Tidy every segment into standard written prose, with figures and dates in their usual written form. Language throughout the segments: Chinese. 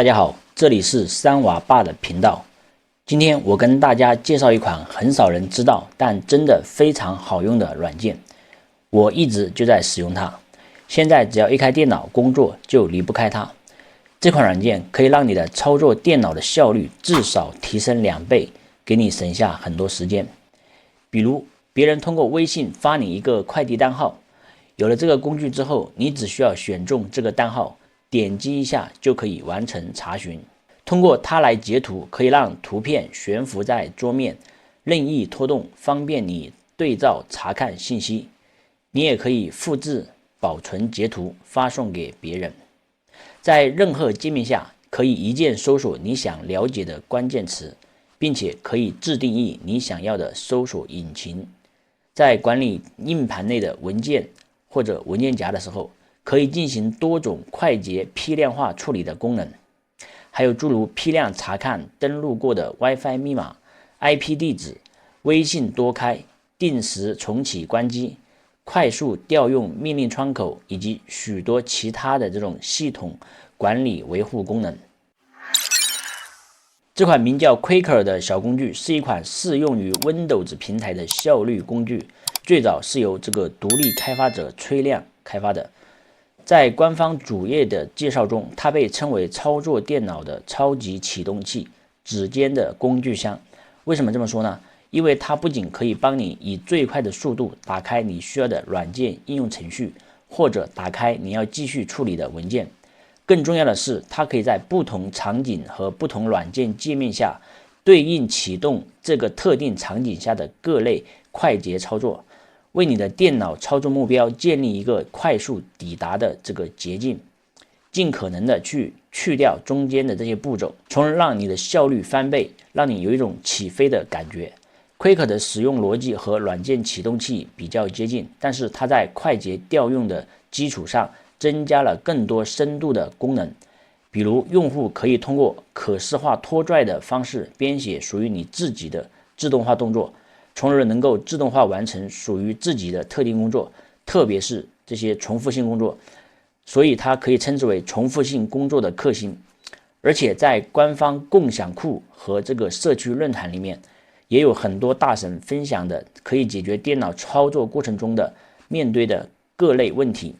大家好，这里是三娃爸的频道。今天我跟大家介绍一款很少人知道，但真的非常好用的软件。我一直就在使用它，现在只要一开电脑工作就离不开它。这款软件可以让你的操作电脑的效率至少提升2倍，给你省下很多时间。比如别人通过微信发你一个快递单号，有了这个工具之后，你只需要选中这个单号，点击一下就可以完成查询。通过它来截图，可以让图片悬浮在桌面，任意拖动，方便你对照查看信息。你也可以复制、保存截图，发送给别人。在任何界面下，可以一键搜索你想了解的关键词，并且可以自定义你想要的搜索引擎。在管理硬盘内的文件或者文件夹的时候，可以进行多种快捷批量化处理的功能，还有诸如批量查看登录过的 WiFi 密码、IP 地址、微信多开、定时重启关机、快速调用命令窗口以及许多其他的这种系统管理维护功能。这款名叫 Quaker 的小工具是一款适用于 Windows 平台的效率工具，最早是由这个独立开发者崔亮开发的。在官方主页的介绍中，它被称为操作电脑的超级启动器、指尖的工具箱。为什么这么说呢？因为它不仅可以帮你以最快的速度打开你需要的软件应用程序，或者打开你要继续处理的文件，更重要的是，它可以在不同场景和不同软件界面下对应启动这个特定场景下的各类快捷操作，为你的电脑操作目标建立一个快速抵达的这个捷径，尽可能的去掉中间的这些步骤，从而让你的效率翻倍，让你有一种起飞的感觉。Quaker 的使用逻辑和软件启动器比较接近，但是它在快捷调用的基础上增加了更多深度的功能，比如用户可以通过可视化拖拽的方式编写属于你自己的自动化动作，从而能够自动化完成属于自己的特定工作，特别是这些重复性工作，所以它可以称之为重复性工作的克星。而且在官方共享库和这个社区论坛里面，也有很多大神分享的可以解决电脑操作过程中的面对的各类问题。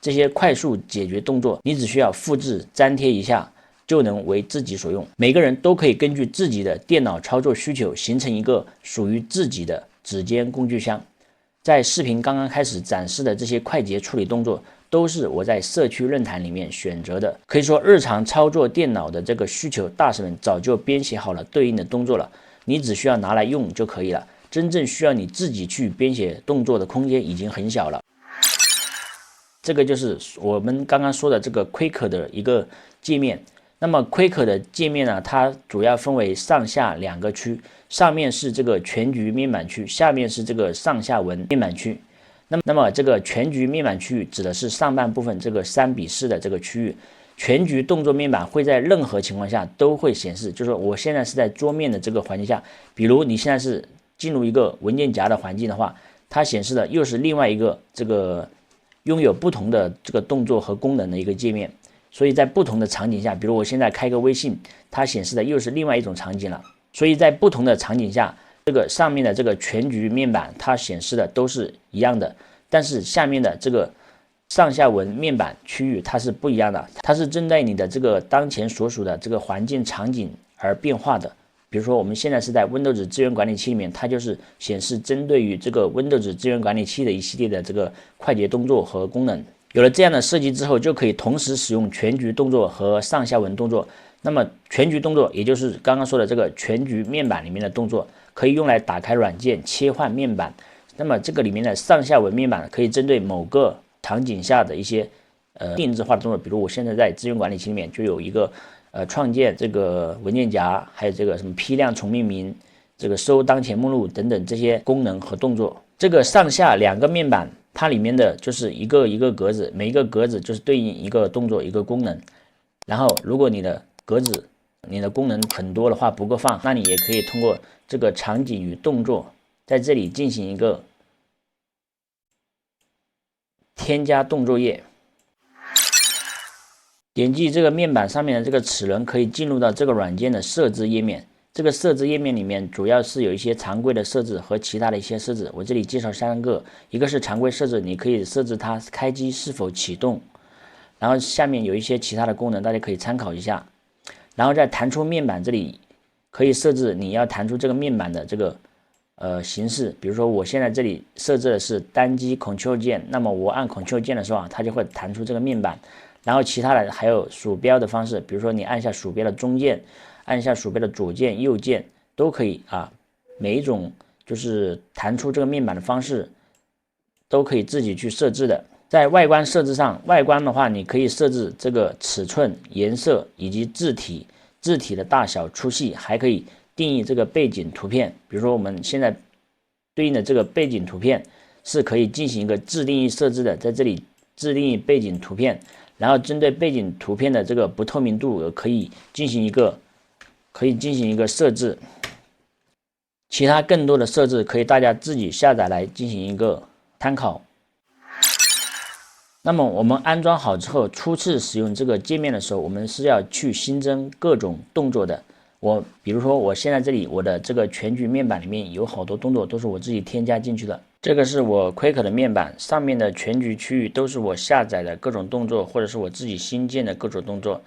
这些快速解决动作，你只需要复制粘贴一下就能为自己所用。每个人都可以根据自己的电脑操作需求形成一个属于自己的指尖工具箱。在视频刚刚开始展示的这些快捷处理动作，都是我在社区论坛里面选择的。可以说日常操作电脑的这个需求，大神们早就编写好了对应的动作了，你只需要拿来用就可以了。真正需要你自己去编写动作的空间已经很小了。这个就是我们刚刚说的这个 Quaker 的一个界面。那么 Quaker 的界面呢，它主要分为上下2个区，上面是这个全局面板区，下面是这个上下文面板区。那么这个全局面板区域指的是上半部分这个3:4的这个区域。全局动作面板会在任何情况下都会显示，就是说我现在是在桌面的这个环境下，比如你现在是进入一个文件夹的环境的话，它显示的又是另外一个这个拥有不同的这个动作和功能的一个界面。所以在不同的场景下，比如我现在开个微信，它显示的又是另外一种场景了。所以在不同的场景下，这个上面的这个全局面板它显示的都是一样的，但是下面的这个上下文面板区域它是不一样的，它是针对你的这个当前所属的这个环境场景而变化的。比如说我们现在是在 Windows 资源管理器里面，它就是显示针对于这个 Windows 资源管理器的一系列的这个快捷动作和功能。有了这样的设计之后，就可以同时使用全局动作和上下文动作。那么全局动作也就是刚刚说的这个全局面板里面的动作，可以用来打开软件、切换面板。那么这个里面的上下文面板可以针对某个场景下的一些定制化的动作，比如我现在在资源管理器里面就有一个创建这个文件夹，还有这个什么批量重命名、这个收当前目录等等这些功能和动作。这个上下2个面板，它里面的就是一个一个格子，每一个格子就是对应一个动作一个功能。然后如果你的格子你的功能很多的话不够放，那你也可以通过这个场景与动作在这里进行一个添加动作页。点击这个面板上面的这个齿轮，可以进入到这个软件的设置页面。这个设置页面里面主要是有一些常规的设置和其他的一些设置。我这里介绍3个，一个是常规设置，你可以设置它开机是否启动，然后下面有一些其他的功能，大家可以参考一下。然后在弹出面板这里可以设置你要弹出这个面板的这个形式，比如说我现在这里设置的是单击 Ctrl 键，那么我按 Ctrl 键的时候它就会弹出这个面板。然后其他的还有鼠标的方式，比如说你按下鼠标的中键，按下鼠标的左键、右键都可以啊。每一种就是弹出这个面板的方式都可以自己去设置的。在外观设置上，外观的话你可以设置这个尺寸、颜色以及字体的大小、粗细，还可以定义这个背景图片。比如说我们现在对应的这个背景图片是可以进行一个自定义设置的，在这里自定义背景图片。然后针对背景图片的这个不透明度可以进行一个设置，其他更多的设置可以大家自己下载来进行一个参考。那么我们安装好之后，初次使用这个界面的时候，我们是要去新增各种动作的。比如说我现在这里我的这个全局面板里面有好多动作都是我自己添加进去的。这个是我 Quaker 的面板，上面的全局区域都是我下载的各种动作，或者是我自己新建的各种动作。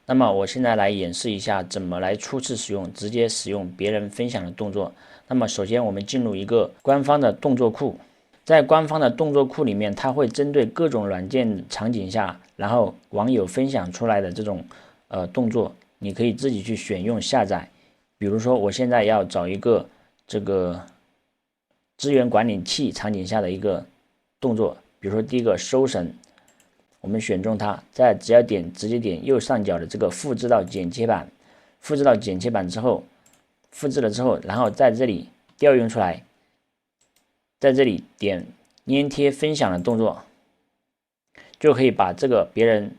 那么我现在来演示一下怎么来初次使用，直接使用别人分享的动作。那么首先我们进入一个官方的动作库，在官方的动作库里面，它会针对各种软件场景下，然后网友分享出来的这种动作，你可以自己去选用下载。比如说我现在要找一个这个资源管理器场景下的一个动作，比如说第一个收绳，我们选中它，只要直接点右上角的这个复制到剪切板，复制到剪切板之后，复制了之后，然后在这里调用出来，在这里点粘贴分享的动作，就可以把这个别人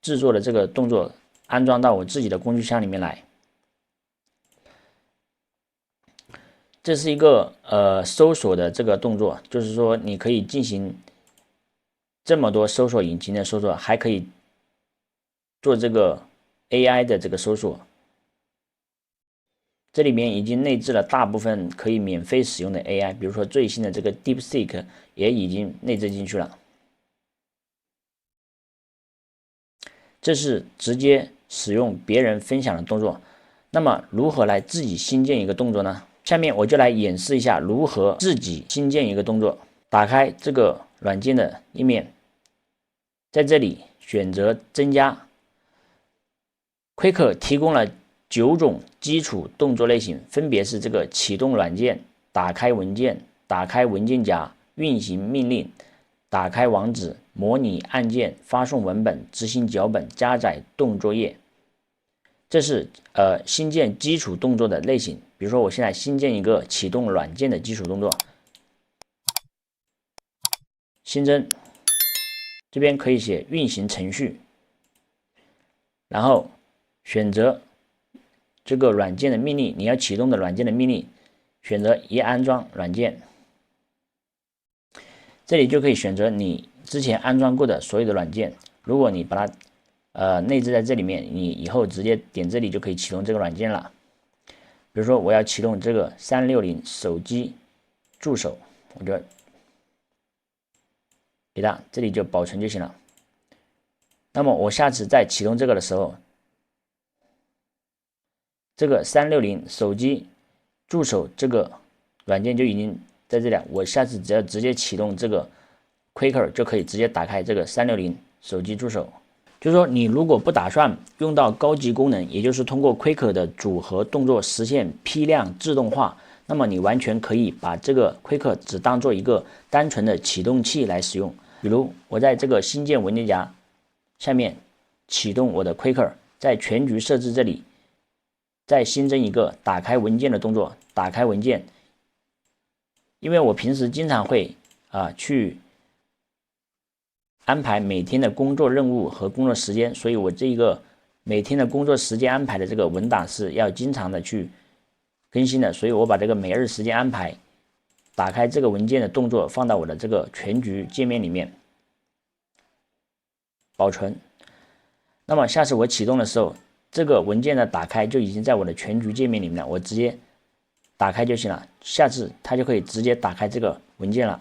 制作的这个动作安装到我自己的工具箱里面来。这是一个搜索的这个动作，就是说你可以进行这么多搜索引擎的搜索，还可以做这个 AI 的这个搜索。这里面已经内置了大部分可以免费使用的 AI， 比如说最新的这个 DeepSeek 也已经内置进去了。这是直接使用别人分享的动作。那么如何来自己新建一个动作呢？下面我就来演示一下如何自己新建一个动作。打开这个软件的页面，在这里选择增加。Quaker 提供了9种基础动作类型，分别是这个启动软件、打开文件、打开文件夹、运行命令、打开网址、模拟按键、发送文本、执行脚本、加载动作页。这是新建基础动作的类型。比如说我现在新建一个启动软件的基础动作，新增，这边可以写运行程序，然后选择这个软件的命令，你要启动的软件的命令，选择一安装软件，这里就可以选择你之前安装过的所有的软件。如果你把它内置在这里面，你以后直接点这里就可以启动这个软件了。比如说我要启动这个360手机助手，我就给它这里就保存就行了。那么我下次再启动这个的时候，这个360手机助手这个软件就已经在这里了。我下次只要直接启动这个 Quaker 就可以直接打开这个360手机助手。就是说你如果不打算用到高级功能，也就是通过 Quaker 的组合动作实现批量自动化，那么你完全可以把这个 Quaker 只当做一个单纯的启动器来使用。比如我在这个新建文件夹下面启动我的 Quaker， 在全局设置这里再新增一个打开文件的动作，打开文件。因为我平时经常会去安排每天的工作任务和工作时间，所以我这个每天的工作时间安排的这个文档是要经常的去更新的，所以我把这个每日时间安排打开这个文件的动作放到我的这个全局界面里面保存。那么下次我启动的时候，这个文件的打开就已经在我的全局界面里面了，我直接打开就行了。下次它就可以直接打开这个文件了。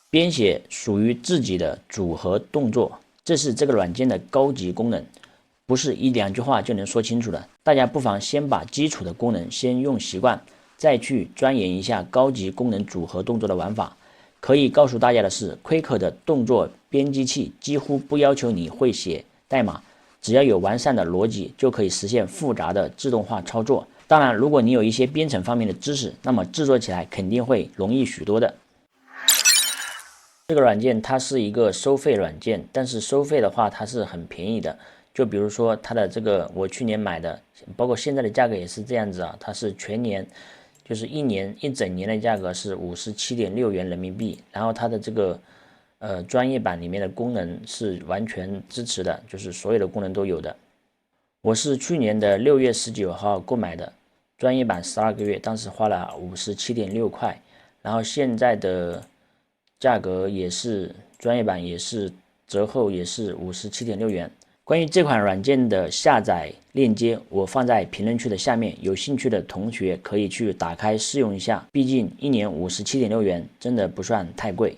编写属于自己的组合动作，这是这个软件的高级功能，不是一两句话就能说清楚的。大家不妨先把基础的功能先用习惯，再去钻研一下高级功能组合动作的玩法。可以告诉大家的是，Quick的动作编辑器几乎不要求你会写代码，只要有完善的逻辑，就可以实现复杂的自动化操作。当然，如果你有一些编程方面的知识，那么制作起来肯定会容易许多的。这个软件它是一个收费软件，但是收费的话它是很便宜的。就比如说它的这个，我去年买的，包括现在的价格也是这样子啊，它是全年，就是一整年的价格是57.6元人民币。然后它的这个专业版里面的功能是完全支持的，就是所有的功能都有的。我是去年的6月19号购买的，专业版12个月，当时花了57.6块，然后现在的价格也是专业版也是折后也是57.6元。关于这款软件的下载链接，我放在评论区的下面，有兴趣的同学可以去打开试用一下，毕竟一年57.6元真的不算太贵。